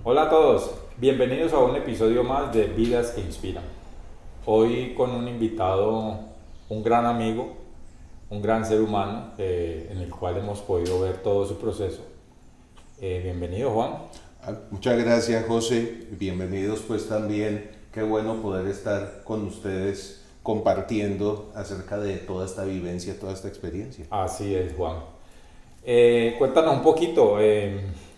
Hola a todos, bienvenidos a un episodio más de Vidas que Inspiran. Hoy con un invitado, un gran amigo, un gran ser humano en el cual hemos podido ver todo su proceso. Bienvenido, Juan. Muchas gracias, José. Bienvenidos pues también. Qué bueno poder estar con ustedes compartiendo acerca de toda esta vivencia, toda esta experiencia. Así es, Juan. Cuéntanos un poquito,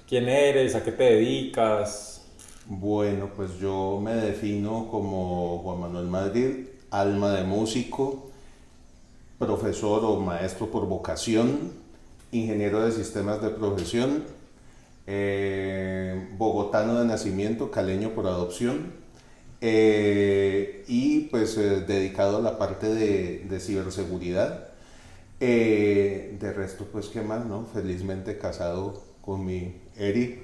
quién eres, a qué te dedicas. Bueno, pues yo me defino como Juan Manuel Madrid, alma de músico, profesor o maestro por vocación, ingeniero de sistemas de profesión, bogotano de nacimiento, caleño por adopción, y pues dedicado a la parte de ciberseguridad. De resto, pues qué más, ¿no? Felizmente casado con mi Eri.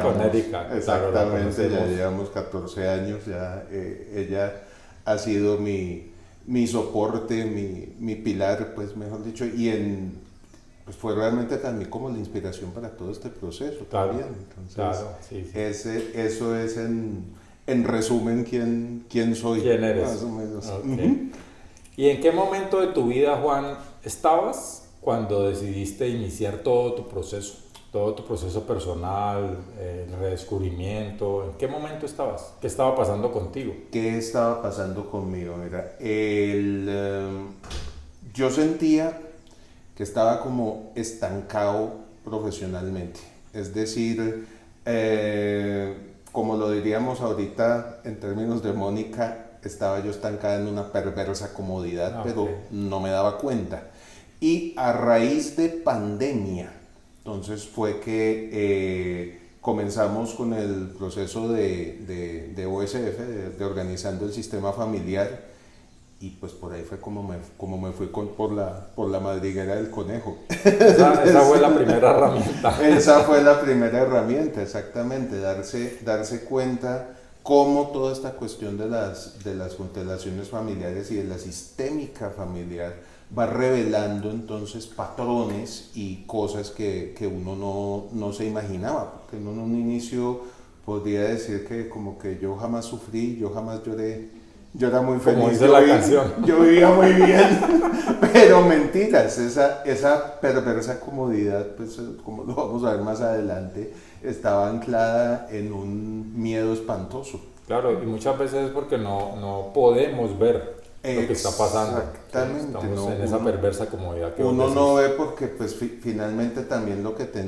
Con Erika, claro, la Exactamente, ya conocemos. llevamos 14 años, ya ella ha sido mi soporte, mi pilar, pues mejor dicho, pues fue realmente también como la inspiración para todo este proceso Claro, también. Entonces, claro, sí, sí. eso es en resumen quién soy, ¿Quién más eres? o menos. Ok. Ujú. ¿Y en qué momento de tu vida, Juan, estabas cuando decidiste iniciar todo tu proceso personal, el redescubrimiento? ¿En qué momento estabas? ¿Qué estaba pasando contigo? ¿Qué estaba pasando conmigo? Mira, yo sentía que estaba como estancado profesionalmente. Es decir, como lo diríamos ahorita en términos de Mónica, estaba yo estancada en una perversa comodidad, Ah, ok, pero no me daba cuenta. Y a raíz de pandemia, entonces fue que comenzamos con el proceso de OSF, de Organizando el Sistema Familiar, y pues por ahí fue como me fui por la madriguera del conejo. esa fue la primera herramienta. Esa fue la primera herramienta, exactamente, darse cuenta cómo toda esta cuestión de las constelaciones familiares y de la sistémica familiar va revelando entonces patrones y cosas que uno no se imaginaba, porque uno en un inicio podría decir que como que yo jamás sufrí, yo jamás lloré, yo era muy Como feliz, dice la canción. yo vivía muy bien, pero mentiras, esa perversa comodidad, pues como lo vamos a ver más adelante, estaba anclada en un miedo espantoso. Claro, y muchas veces es porque no podemos ver lo que está pasando. ¿Sí? Exactamente, Estamos no, en esa perversa comodidad que vos uno no decís. ve porque pues finalmente también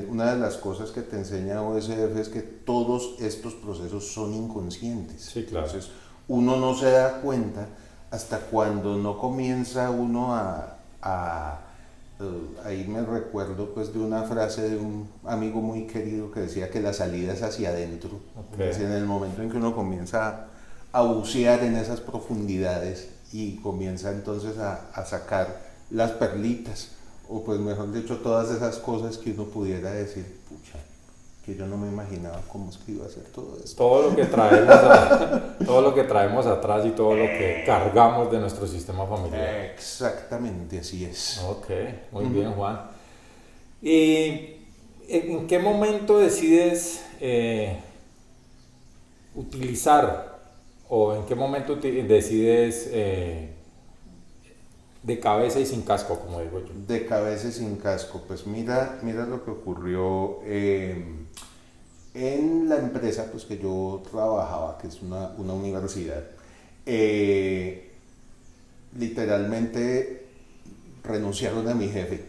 una de las cosas que te enseña OSF es que todos estos procesos son inconscientes. Sí, claro. Entonces uno no se da cuenta hasta cuando no comienza uno ahí me recuerdo pues de una frase de un amigo muy querido que decía que la salida es hacia adentro. Ok. Es decir, en el momento en que uno comienza a bucear en esas profundidades y comienza entonces a sacar las perlitas, o pues mejor dicho, todas esas cosas que uno pudiera decir, pucha, que yo no me imaginaba cómo es que iba a hacer todo esto. Todo lo que traemos atrás y todo lo que cargamos de nuestro sistema familiar. Exactamente, así es. Ok, muy bien, Juan. ¿Y en qué momento decides utilizar o en qué momento decides de cabeza y sin casco, como digo yo? De cabeza y sin casco, pues mira lo que ocurrió en la empresa pues, que yo trabajaba, que es una universidad. eh, Literalmente renunciaron a mi jefe,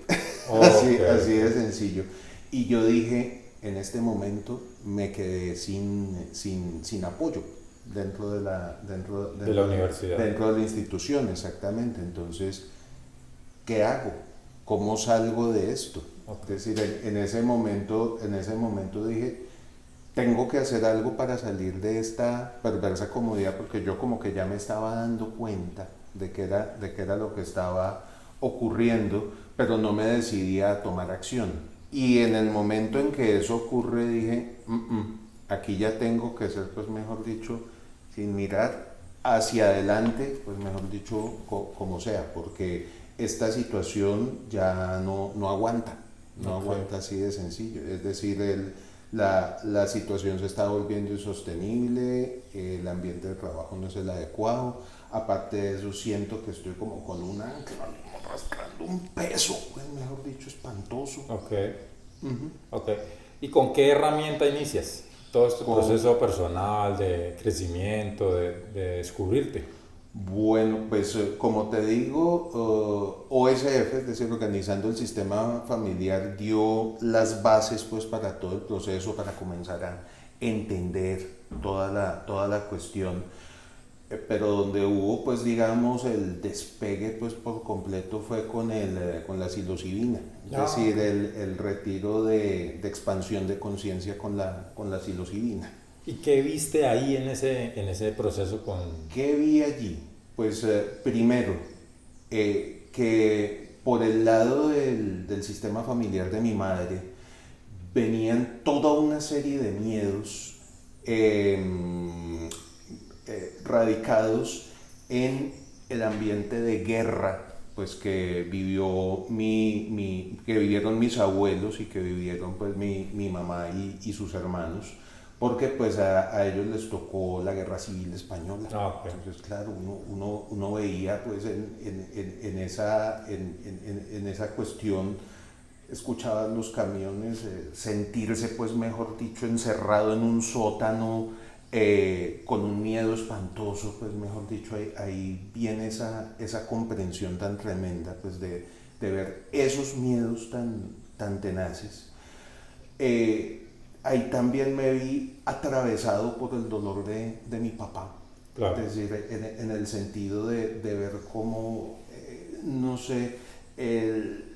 Ok, así ok. de sencillo. Y yo dije, en este momento me quedé sin apoyo De la universidad. dentro de la institución, exactamente. Entonces, ¿qué hago? ¿Cómo salgo de esto? Ok. Es decir, en ese momento dije, tengo que hacer algo para salir de esta perversa comodidad porque yo como que ya me estaba dando cuenta de qué era lo que estaba ocurriendo, pero no me decidía a tomar acción. Y en el momento en que eso ocurre dije, aquí ya tengo que ser, pues mejor dicho, sin mirar hacia adelante, pues mejor dicho, como sea, porque esta situación ya no aguanta, no Ok. aguanta así de sencillo. Es decir, La situación se está volviendo insostenible, el ambiente de trabajo no es el adecuado. Aparte de eso, siento que estoy como con un ancla, arrastrando un peso, pues, mejor dicho, espantoso. Ok, Ujú. ok. ¿Y con qué herramienta inicias todo este Con, proceso personal de crecimiento, de descubrirte? Bueno, pues como te digo, OSF, es decir, Organizando el Sistema Familiar, dio las bases pues para todo el proceso, para comenzar a entender toda la cuestión. Pero donde hubo pues digamos el despegue pues por completo fue con la psilocibina, es Ah, decir, ok. el retiro de expansión de conciencia con la psilocibina. ¿Y qué viste ahí en ese proceso con... ¿Qué vi allí? Pues primero, que por el lado del sistema familiar de mi madre venían toda una serie de miedos radicados en el ambiente de guerra pues que que vivieron mis abuelos y que vivieron pues mi mamá y sus hermanos, porque pues a ellos les tocó la guerra civil española. Ah, ok. Entonces claro, uno veía pues en esa cuestión, escuchaban los camiones, sentirse pues mejor dicho encerrado en un sótano, con un miedo espantoso, pues mejor dicho, ahí viene esa comprensión tan tremenda pues de ver esos miedos tan tenaces. Ahí también me vi atravesado por el dolor de mi papá, Claro. es decir, en el sentido de ver cómo, no sé, el,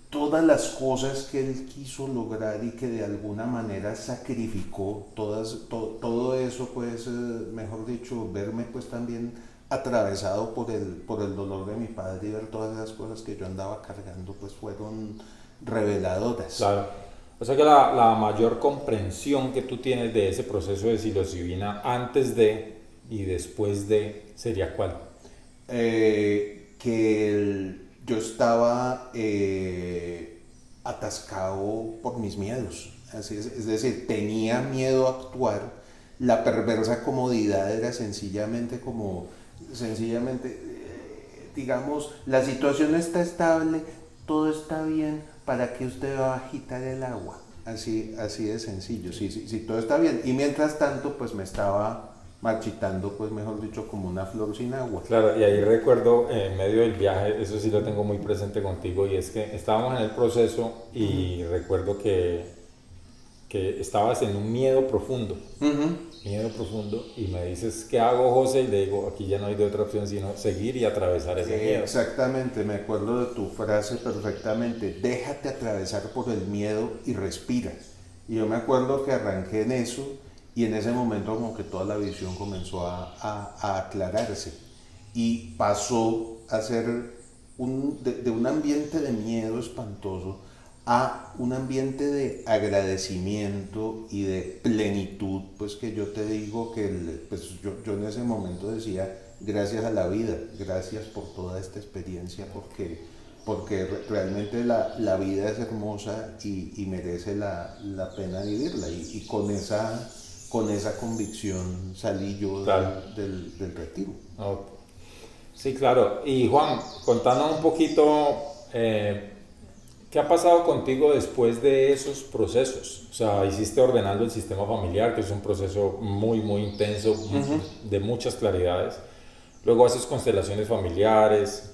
todas las cosas que él quiso lograr y que de alguna manera sacrificó, todo eso, pues, mejor dicho, verme pues también atravesado por el dolor de mi padre y ver todas esas cosas que yo andaba cargando, pues fueron reveladoras. Claro. O sea que la mayor comprensión que tú tienes de ese proceso de psilocibina antes de y después de sería cuál. Yo estaba atascado por mis miedos. Así es decir, tenía miedo a actuar. La perversa comodidad era sencillamente, digamos, la situación está estable, todo está bien, ¿para qué usted va a agitar el agua? Así de sencillo, sí, todo está bien. Y mientras tanto, pues me estaba marchitando, pues mejor dicho, como una flor sin agua. Claro, y ahí recuerdo en medio del viaje, eso sí lo tengo muy presente contigo, y es que estábamos en el proceso y recuerdo que estabas en un miedo profundo, y me dices, ¿qué hago, José? Y le digo, aquí ya no hay de otra opción sino seguir y atravesar ese miedo. Exactamente, me acuerdo de tu frase perfectamente. Déjate atravesar por el miedo y respira. Y yo me acuerdo que arranqué en eso y en ese momento como que toda la visión comenzó a aclararse y pasó a ser de un ambiente de miedo espantoso a un ambiente de agradecimiento y de plenitud, pues que yo te digo que pues yo en ese momento decía, gracias a la vida, gracias por toda esta experiencia, porque realmente la vida es hermosa y merece la pena vivirla. Y con esa convicción salí yo Claro. del retiro. Ok. Sí, claro. Y Juan, contanos un poquito, ¿qué ha pasado contigo después de esos procesos? O sea, hiciste ordenando el sistema familiar, que es un proceso muy, muy intenso, de muchas claridades. Luego haces constelaciones familiares,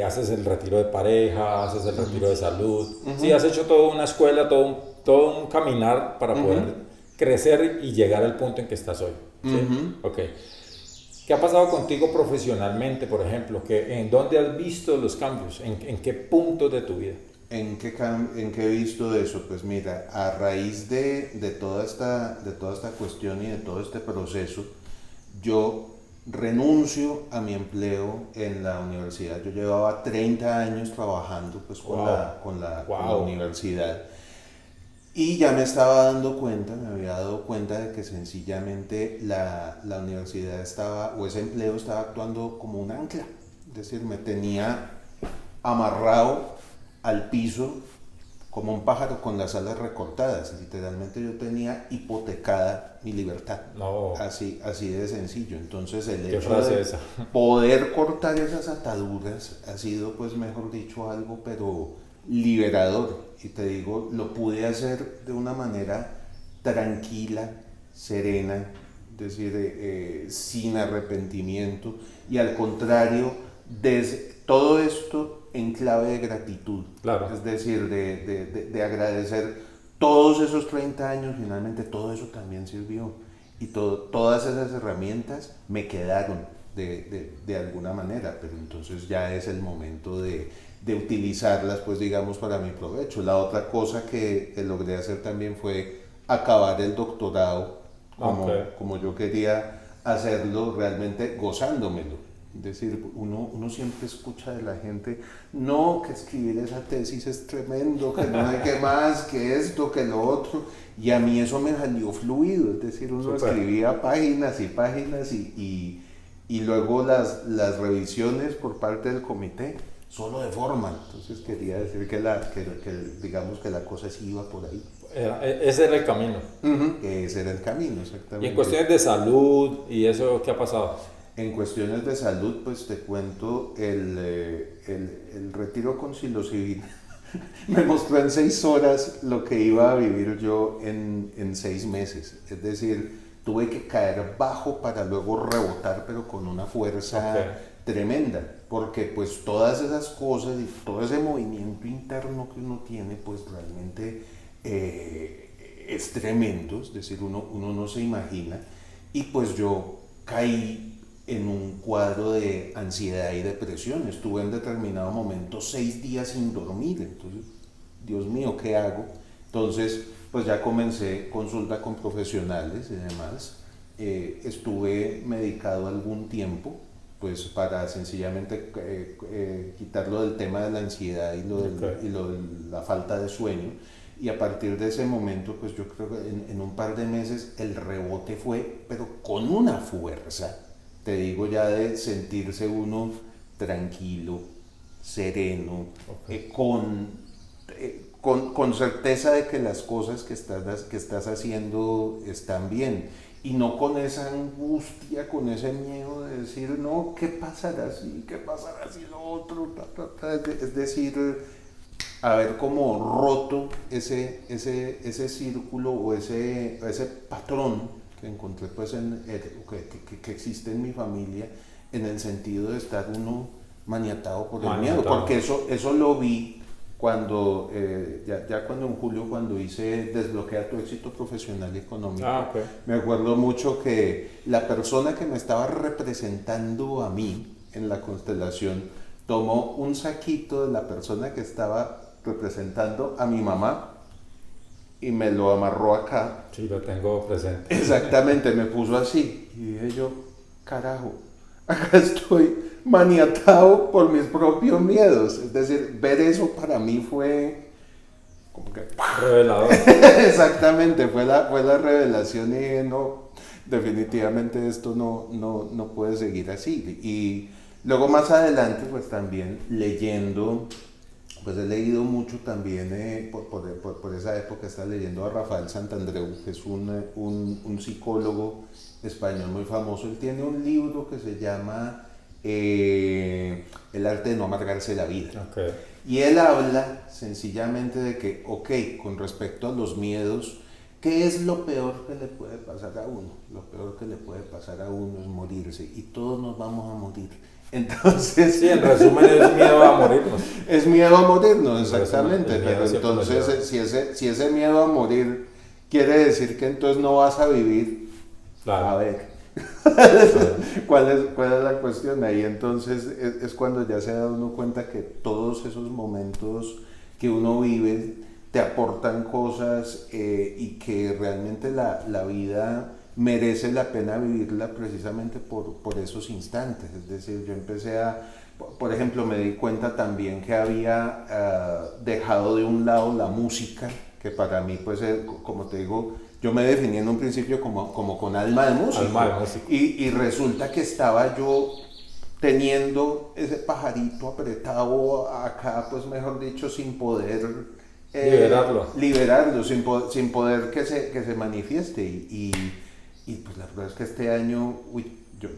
haces el retiro de pareja, haces el retiro de salud. Sí, has hecho toda una escuela, todo un caminar para poder crecer y llegar al punto en que estás hoy. ¿Sí? Ok. ¿Qué ha pasado contigo profesionalmente, por ejemplo? ¿En dónde has visto los cambios? ¿En qué puntos de tu vida? ¿En qué he visto de eso? Pues mira, a raíz de toda esta cuestión y de todo este proceso, yo renuncio a mi empleo en la universidad. Yo llevaba 30 años trabajando pues Wow. con la Wow. universidad y ya me estaba dando cuenta, me había dado cuenta de que sencillamente la universidad estaba, o ese empleo estaba actuando como un ancla. Es decir, me tenía amarrado al piso como un pájaro con las alas recortadas. Literalmente yo tenía hipotecada mi libertad. No. Así de sencillo. Entonces el ¿Qué hecho frase de esa? poder cortar esas ataduras ha sido, pues mejor dicho, algo pero liberador. Y te digo, lo pude hacer de una manera tranquila, serena, es decir, sin arrepentimiento, y al contrario, todo esto en clave de gratitud. Claro. Es decir, de agradecer todos esos 30 años. Finalmente todo eso también sirvió, y todas esas herramientas me quedaron de alguna manera, pero entonces ya es el momento de utilizarlas, pues digamos, para mi provecho. La otra cosa que logré hacer también fue acabar el doctorado como yo quería hacerlo, realmente gozándomelo. Es decir, uno siempre escucha de la gente, no, que escribir esa tesis es tremendo, que no hay que más, que esto, que lo otro, y a mí eso me salió fluido. Es decir, uno escribía páginas y páginas, y luego las revisiones por parte del comité solo de forma. Entonces quería decir que digamos que la cosa sí iba por ahí. Ese era el camino. Ese era el camino, exactamente. Y en cuestiones de salud y eso, ¿qué ha pasado? En cuestiones de salud, pues te cuento, el retiro con psilocibina me mostró en 6 horas lo que iba a vivir yo en 6 meses. Es decir, tuve que caer bajo para luego rebotar, pero con una fuerza tremenda, porque pues todas esas cosas y todo ese movimiento interno que uno tiene, pues realmente es tremendo. Es decir, uno no se imagina, y pues yo caí en un cuadro de ansiedad y depresión. Estuve en determinado momento 6 días sin dormir. Entonces, Dios mío, ¿qué hago? Entonces, pues ya comencé consulta con profesionales y demás. Estuve medicado algún tiempo, pues para sencillamente quitarlo del tema de la ansiedad y lo de la falta de sueño. Y a partir de ese momento, pues yo creo que en un par de meses el rebote fue, pero con una fuerza, te digo, ya de sentirse uno tranquilo, sereno, con certeza de que las cosas que estás haciendo están bien, y no con esa angustia, con ese miedo de decir, no, ¿qué pasará si? ¿Qué pasará si lo otro? Es decir, haber como roto ese círculo o ese patrón que encontré, pues que existe en mi familia, en el sentido de estar uno maniatado por el miedo, porque eso lo vi cuando cuando en julio, cuando hice Desbloquea tu éxito profesional y económico. Me acuerdo mucho que la persona que me estaba representando a mí en la constelación tomó un saquito de la persona que estaba representando a mi mamá y me lo amarró acá. Sí, lo tengo presente. Exactamente, me puso así. Y dije yo, carajo, acá estoy maniatado por mis propios miedos. Es decir, ver eso para mí fue como que revelador. Exactamente, fue la revelación, y dije, no, definitivamente esto no puede seguir así. Y luego más adelante, pues también leyendo, pues he leído mucho también, por esa época estaba leyendo a Rafael Santandreu, que es un psicólogo español muy famoso. Él tiene un libro que se llama El arte de no amargarse la vida. Y él habla sencillamente de que, con respecto a los miedos, ¿qué es lo peor que le puede pasar a uno? Lo peor que le puede pasar a uno es morirse, y todos nos vamos a morir. Entonces, sí, en resumen es miedo a morirnos. Es miedo a morirnos, exactamente. Pero entonces, si ese miedo a morir quiere decir que entonces no vas a vivir, claro. A ver, ¿cuál es la cuestión ahí? Entonces es cuando ya se da uno cuenta que todos esos momentos que uno vive te aportan cosas, y que realmente la vida merece la pena vivirla precisamente por esos instantes. Es decir, yo empecé por ejemplo, me di cuenta también que había dejado de un lado la música, que para mí, pues, como te digo, yo me definí en un principio como con alma de músico. Y resulta que estaba yo teniendo ese pajarito apretado acá, pues mejor dicho, sin poder liberarlo sin poder que se manifieste. Y pues la verdad es que este año,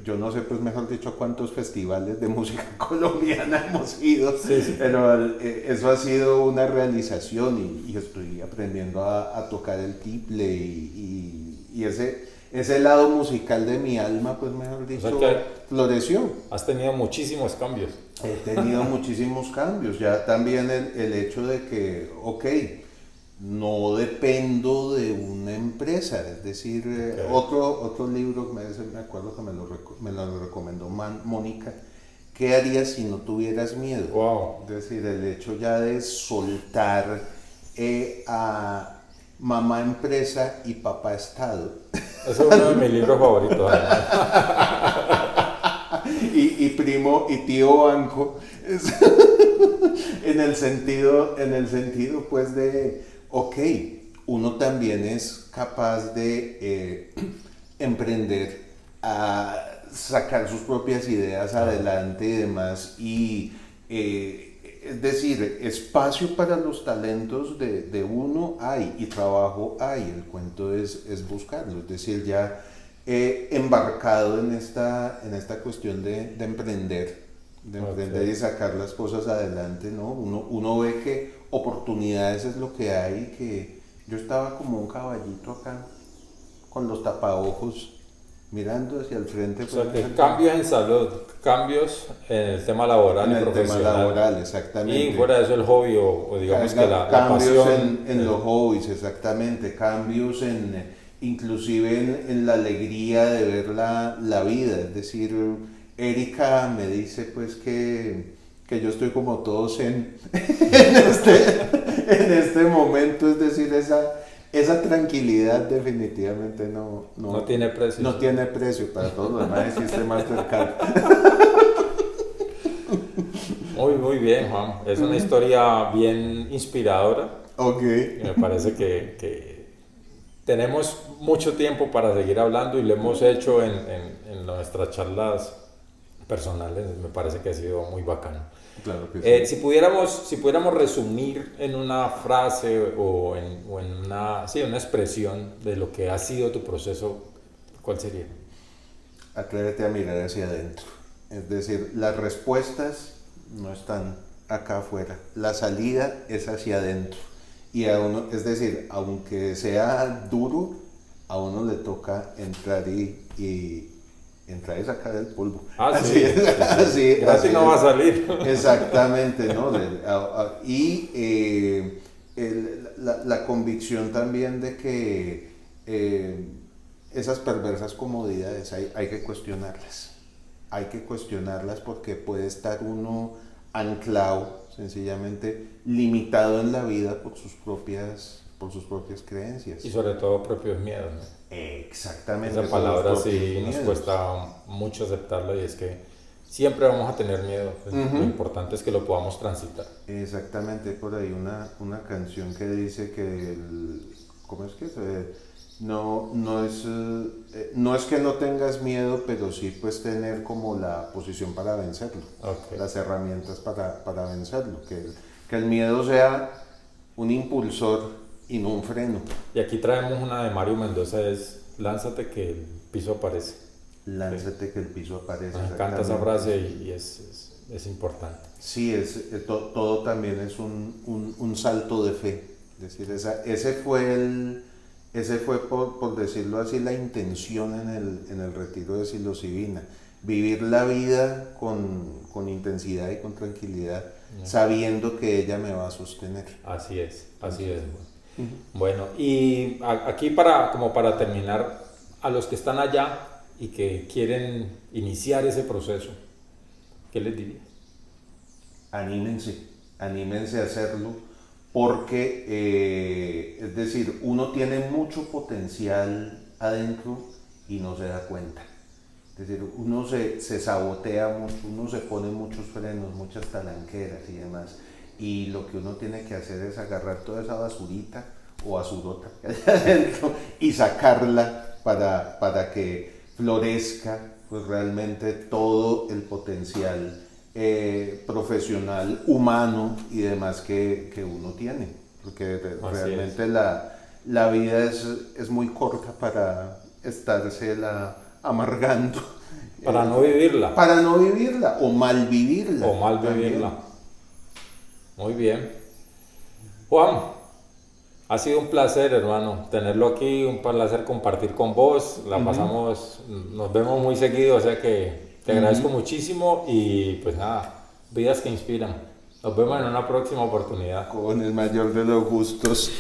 yo no sé, pues mejor dicho, a cuántos festivales de música colombiana hemos ido, sí. Pero eso ha sido una realización y estoy aprendiendo a tocar el tiple y ese lado musical de mi alma, pues mejor dicho, o sea que floreció. Has tenido muchísimos cambios. He tenido muchísimos cambios, ya también el hecho de que, no dependo de una empresa, es decir, otro libro, me acuerdo que me lo recomendó Mónica, ¿qué harías si no tuvieras miedo? Wow. Es decir, el hecho ya de soltar a mamá empresa y papá Estado. Ese es uno de mis libros favoritos. y primo y tío banco, en el sentido pues de uno también es capaz de emprender, a sacar sus propias ideas adelante y demás, y es decir, espacio para los talentos de uno hay y trabajo hay, el cuento es buscarlo, es decir, ya embarcado en esta cuestión de emprender y sacar las cosas adelante, ¿no? Uno ve que oportunidades es lo que hay, que yo estaba como un caballito acá con los tapaojos mirando hacia el frente. O sea, que cambios en salud, cambios en el tema laboral y profesional. En el tema laboral, exactamente. Y fuera de eso el hobby o digamos que la cambios pasión. en los hobbies, exactamente, cambios inclusive en la alegría de ver la vida, es decir, Erika me dice pues que yo estoy como todos en este momento, es decir, esa tranquilidad definitivamente no tiene precio. No tiene precio, para todos los demás existe Mastercard. Muy bien, Juan. Es una historia bien inspiradora. Me parece que tenemos mucho tiempo para seguir hablando y lo hemos hecho en nuestras charlas personales. Me parece que ha sido muy bacano. Claro que sí. Si pudiéramos resumir en una frase o en una expresión de lo que ha sido tu proceso, ¿cuál sería? Atrévete a mirar hacia adentro. Es decir, las respuestas no están acá afuera. La salida es hacia adentro. Y a uno, es decir, aunque sea duro, a uno le toca entrar y sacar el polvo. Así gratis no va a salir. Exactamente, ¿no? La convicción también de que esas perversas comodidades hay que cuestionarlas. Hay que cuestionarlas porque puede estar uno anclado, sencillamente limitado en la vida por sus propias creencias. Y sobre todo propios miedos, ¿no? Exactamente. Esa palabra sí nos cuesta mucho aceptarla y es que siempre vamos a tener miedo. Lo importante es que lo podamos transitar. Exactamente, por ahí una canción que dice que ¿cómo es que no es que no tengas miedo, pero sí pues tener como la posición para vencerlo, las herramientas para vencerlo, que el miedo sea un impulsor y no un freno. Y aquí traemos una de Mario Mendoza, es lánzate que el piso aparece. Lánzate que el piso aparece. Me encanta esa frase y es importante. Sí, todo también es un salto de fe. Es decir, ese fue por decirlo así, la intención en el retiro de psilocibina. Vivir la vida con intensidad y con tranquilidad, sabiendo que ella me va a sostener. Así es. Bueno, y aquí para terminar, a los que están allá y que quieren iniciar ese proceso, ¿qué les dirías? Anímense a hacerlo, porque, es decir, uno tiene mucho potencial adentro y no se da cuenta. Es decir, uno se sabotea mucho, uno se pone muchos frenos, muchas talanqueras y demás. Y lo que uno tiene que hacer es agarrar toda esa basurita o basurota que hay adentro y sacarla para que florezca pues realmente todo el potencial profesional, humano y demás que uno tiene. porque Así realmente la vida es muy corta para estársela amargando. Para no vivirla. Para no vivirla o mal vivirla. O mal también. vivirla. Muy bien. Juan, ha sido un placer, hermano, tenerlo aquí, un placer compartir con vos. La pasamos, nos vemos muy seguido, o sea que te agradezco muchísimo y pues nada, vidas que inspiran. Nos vemos en una próxima oportunidad. Con el mayor de los gustos.